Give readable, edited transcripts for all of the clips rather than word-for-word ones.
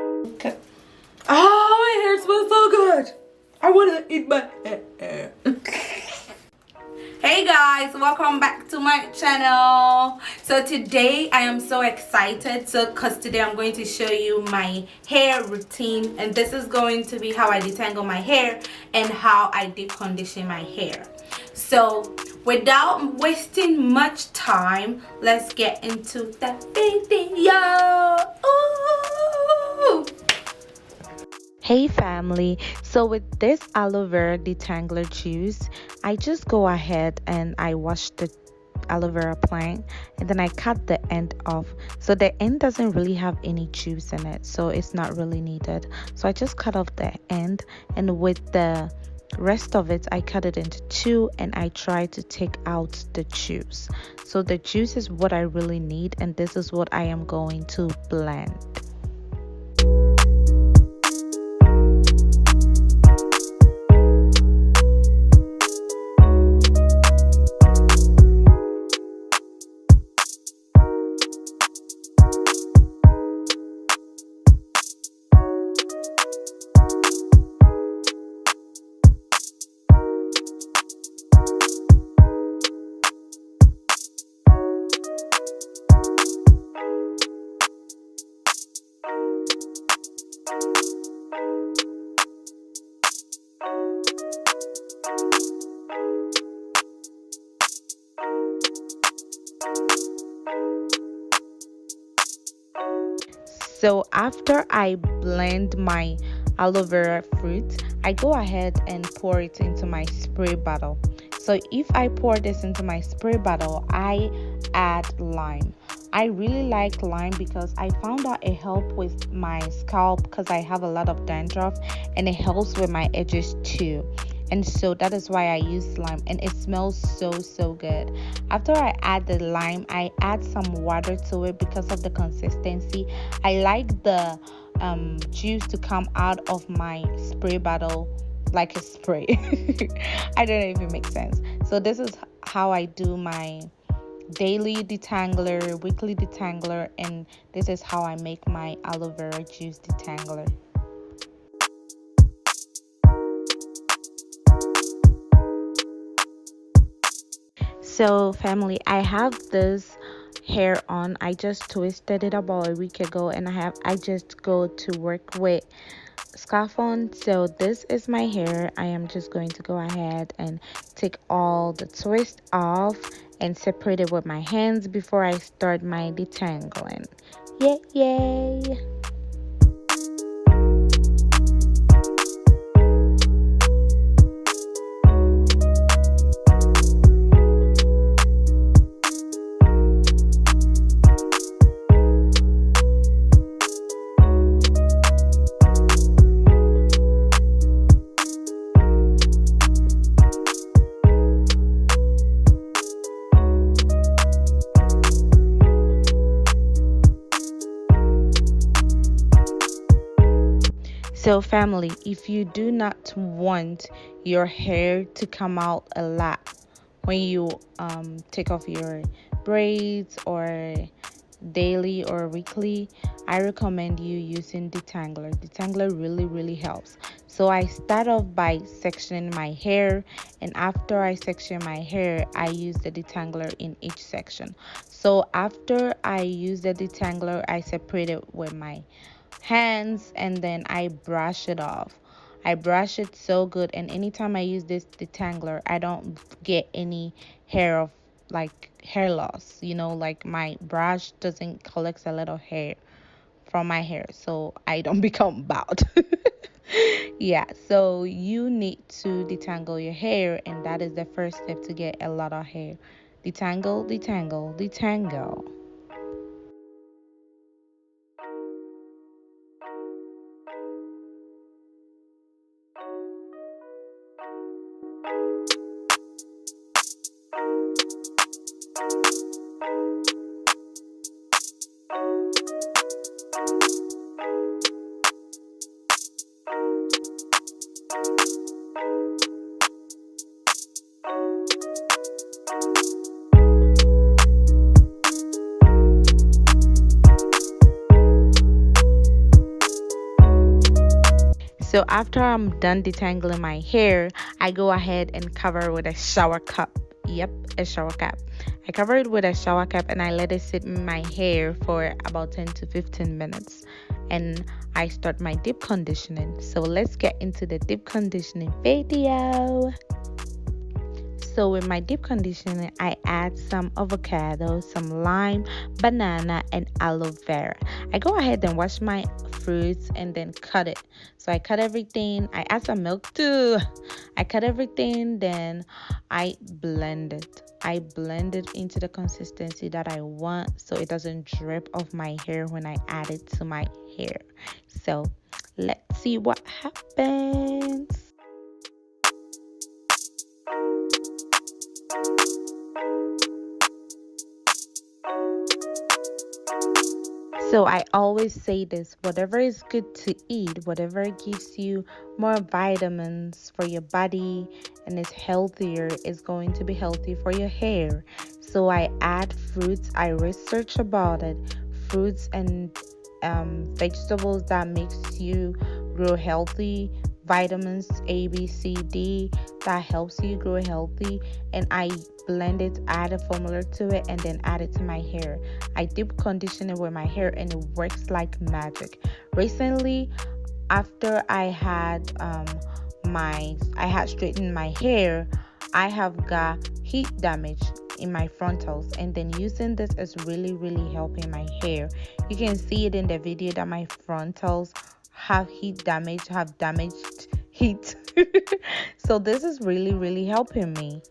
Okay. Oh, my hair smells so good. I want to eat my hair. Hey guys, welcome back to my channel. So today I am so excited because today I'm going to show you my hair routine, and this is going to be how I detangle my hair and how I deep condition my hair. So without wasting much time, let's get into the video. Ooh. Hey family, so with this aloe vera detangler juice, I just go ahead and I wash the aloe vera plant and then I cut the end off. So the end doesn't really have any juice in it, so it's not really needed. So I just cut off the end, and with the rest of it I cut it into two and I try to take out the juice. So the juice is what I really need, and this is what I am going to blend. So after I blend my aloe vera fruit, I go ahead and pour it into my spray bottle. So if I pour this into my spray bottle, I add lime. I really like lime because I found out it helps with my scalp because I have a lot of dandruff, and it helps with my edges too. And so that is why I use lime, and it smells so good. After I add the lime, I add some water to it because of the consistency. I like the juice to come out of my spray bottle like a spray. I don't know if it makes sense. So this is how I do my daily detangler, weekly detangler, and this is how I make my aloe vera juice detangler. So family, I have this hair on. I just twisted it about a week ago, and I just go to work with scarf on. So this is my hair. I am just going to go ahead and take all the twist off and separate it with my hands before I start my detangling. Yay! So family, if you do not want your hair to come out a lot when you take off your braids or daily or weekly, I recommend you using detangler. Detangler really helps. So I start off by sectioning my hair, and after I section my hair, I use the detangler in each section. So after I use the detangler, I separate it with my hands and then I brush it off. I brush it so good, and anytime I use this detangler, I don't get any hair of like hair loss, like my brush doesn't collect a little hair from my hair, so I don't become bald. Yeah, so you need to detangle your hair, and that is the first step to get a lot of hair. Detangle. So after I'm done detangling my hair, I go ahead and cover with a shower cap. Yep, a shower cap. I cover it with a shower cap and I let it sit in my hair for about 10 to 15 minutes. And I start my deep conditioning. So let's get into the deep conditioning video. So with my deep conditioner, I add some avocado, some lime, banana, and aloe vera. I go ahead and wash my fruits and then cut it. So I cut everything. I add some milk too. I cut everything, then I blend it. I blend it into the consistency that I want so it doesn't drip off my hair when I add it to my hair. So let's see what happens. So I always say this, whatever is good to eat, whatever gives you more vitamins for your body and is healthier, is going to be healthy for your hair. So I add fruits, I research about it, fruits and vegetables that makes you grow healthy, vitamins A, B, C, D that helps you grow healthy, and I blend it, add a formula to it, and then add it to my hair. I deep condition it with my hair and it works like magic. Recently, after I had straightened my hair, I have got heat damage in my frontals, and then using this is really helping my hair. You can see it in the video that my frontals have heat damage, have damaged heat. So this is really helping me.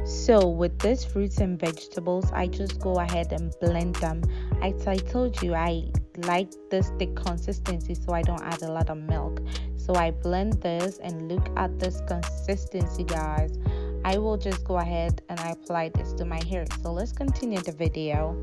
So with these fruits and vegetables, I just go ahead and blend them. As I told you, I like this thick consistency, so I don't add a lot of milk. So I blend this and look at this consistency, guys. I will just go ahead and I apply this to my hair. So let's continue the video.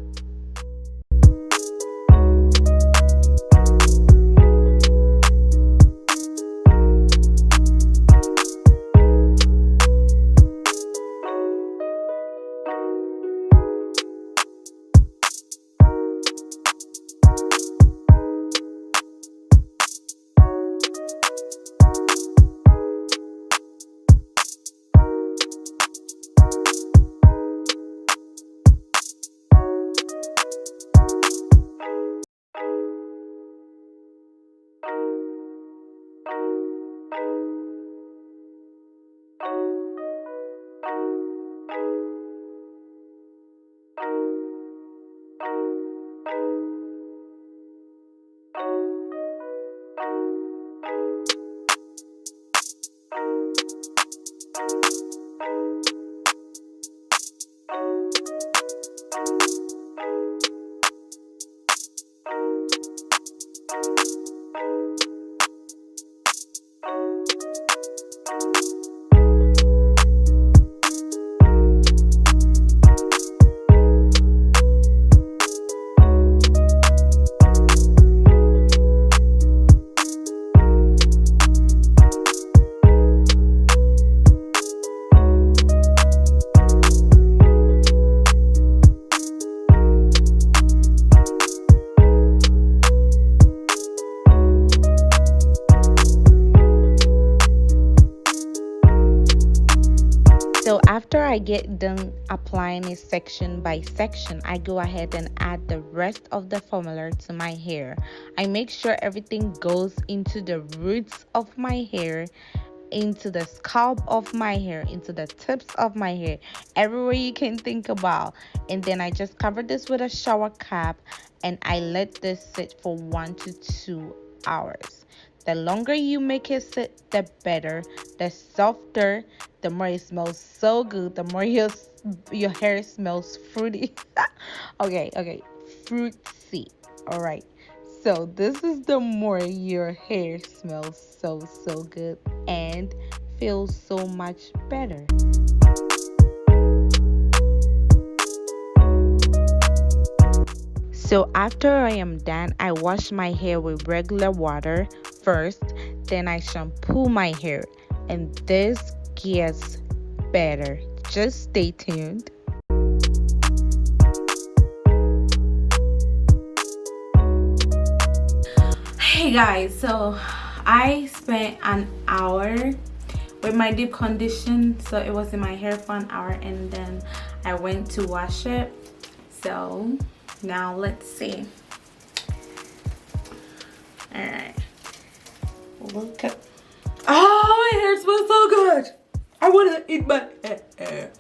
So after I get done applying it section by section, I go ahead and add the rest of the formula to my hair. I make sure everything goes into the roots of my hair, into the scalp of my hair, into the tips of my hair, everywhere you can think about. And then I just cover this with a shower cap and I let this sit for 1 to 2 hours. The longer you make it sit, the better. The softer, the more it smells so good, the more your hair smells fruity. Okay, fruity. All right. So this is the more your hair smells so good and feels so much better. So after I am done, I wash my hair with regular water first, then I shampoo my hair, and this gets better. Just stay tuned. Hey guys, so I spent an hour with my deep condition, so it was in my hair for an hour, and then I went to wash it. So now let's see. All right, look at, oh, my hair smells so good. I want to eat my hair.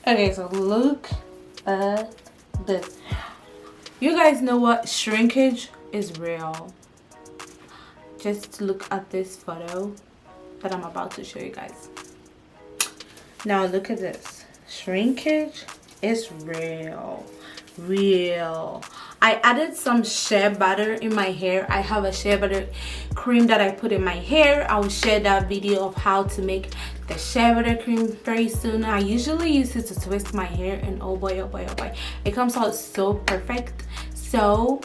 Okay, so look at this. You guys know what shrinkage is real. Just look at this photo that I'm about to show you guys. Now look at this. Shrinkage is real. I added some shea butter in my hair. I have a shea butter cream that I put in my hair. I will share that video of how to make the shea butter cream very soon. I usually use it to twist my hair, and oh boy, it comes out so perfect. So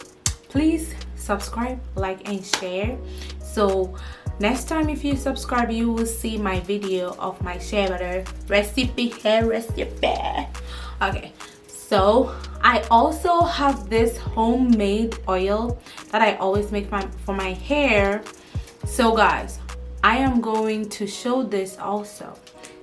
please subscribe, like, and share. So next time if you subscribe, you will see my video of my shea butter hair recipe. Okay, so I also have this homemade oil that I always make for my hair. So guys, I am going to show this also.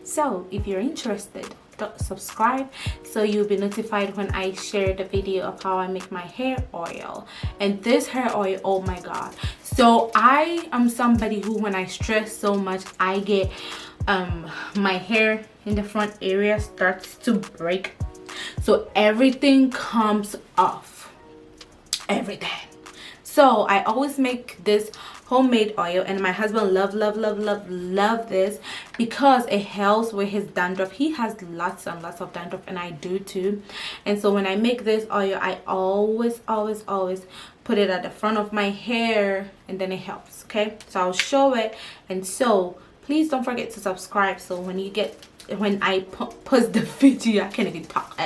So if you're interested, subscribe so you'll be notified when I share the video of how I make my hair oil. And this hair oil, oh my god. So I am somebody who, when I stress so much, I get my hair in the front area starts to break, so everything comes off, everything. So I always make this homemade oil, and my husband love this because it helps with his dandruff. He has lots and lots of dandruff, and I do too. And so when I make this oil, I always put it at the front of my hair, and then it helps. Okay, so I'll show it. And so please don't forget to subscribe, so when I post the video, I can't even talk.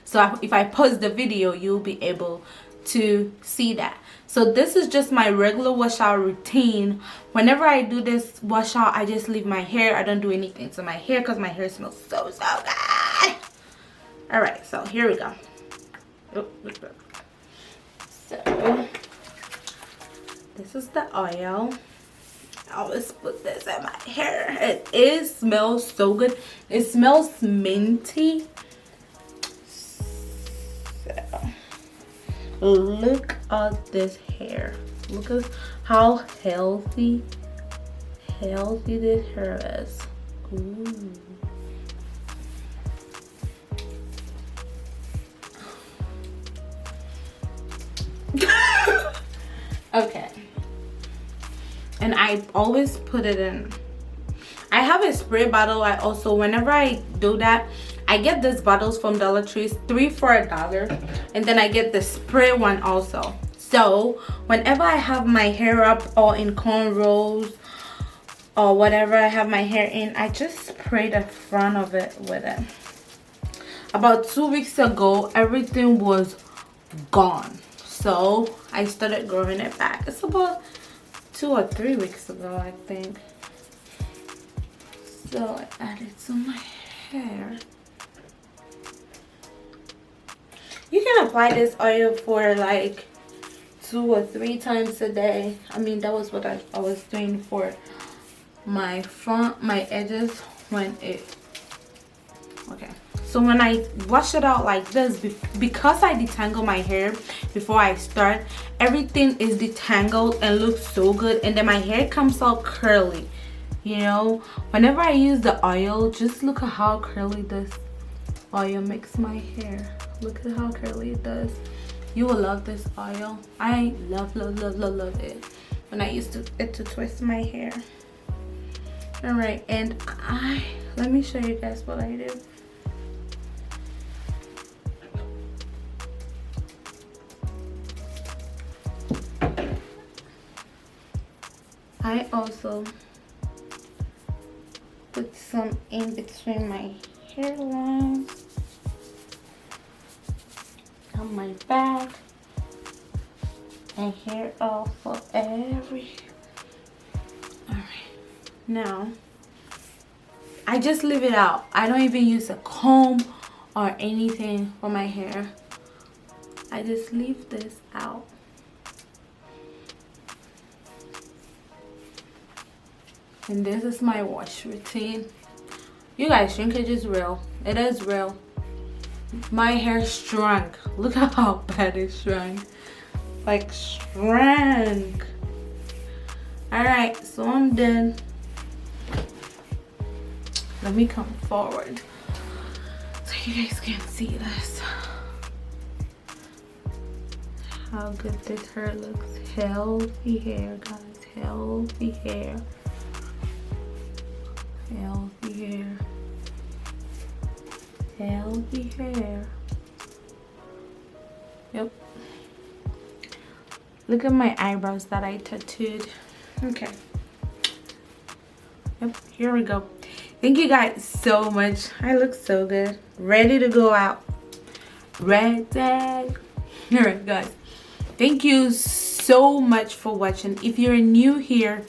So if I post the video, you'll be able to see that. So this is just my regular washout routine. Whenever I do this washout, I just leave my hair. I don't do anything to my hair because my hair smells so good. All right, so here we go. So this is the oil. I always put this in my hair. It smells so good. It smells minty. So look at this hair. Look at how healthy this hair is. Ooh. Okay, and I always put it in, I have a spray bottle. I also, whenever I do that, I get these bottles from Dollar Tree, 3 for $1, and then I get the spray one also. So whenever I have my hair up or in cornrows or whatever I have my hair in, I just spray the front of it with it. About 2 weeks ago, everything was gone, so I started growing it back. It's about 2 or 3 weeks ago, I think. So I added to my hair. You can apply this oil for like 2 or 3 times a day. I mean, that was what I was doing for my front, my edges when it, okay. So when I wash it out like this, because I detangle my hair before I start, everything is detangled and looks so good, and then my hair comes out curly. You know, whenever I use the oil, just look at how curly this oil makes my hair. Look at how curly it does. You will love this oil. I love it when I used it to twist my hair. All right, and let me show you guys what I do. I also put some in between my hairline on my back and hair off for every. Alright, now I just leave it out. I don't even use a comb or anything for my hair. I just leave this out. And this is my wash routine. You guys, shrinkage is real. It is real. My hair shrunk. Look at how bad it shrunk. Like shrunk. Alright, so I'm done. Let me come forward so you guys can see this. How good this hair looks. Healthy hair, guys. Healthy hair. Healthy hair. Healthy hair. Yep. Look at my eyebrows that I tattooed. Okay. Yep, here we go. Thank you guys so much. I look so good. Ready to go out. Ready. Alright guys. Thank you so much for watching. If you're new here,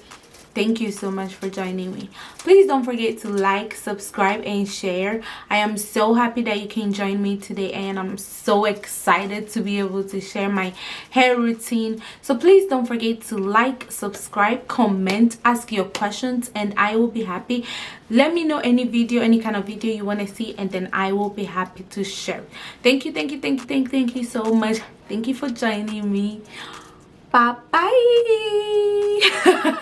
thank you so much for joining me. Please don't forget to like, subscribe, and share. I am so happy that you can join me today, and I'm so excited to be able to share my hair routine. So please don't forget to like, subscribe, comment, ask your questions, and I will be happy. Let me know any kind of video you want to see, and then I will be happy to share. Thank you so much. Thank you for joining me. Bye bye.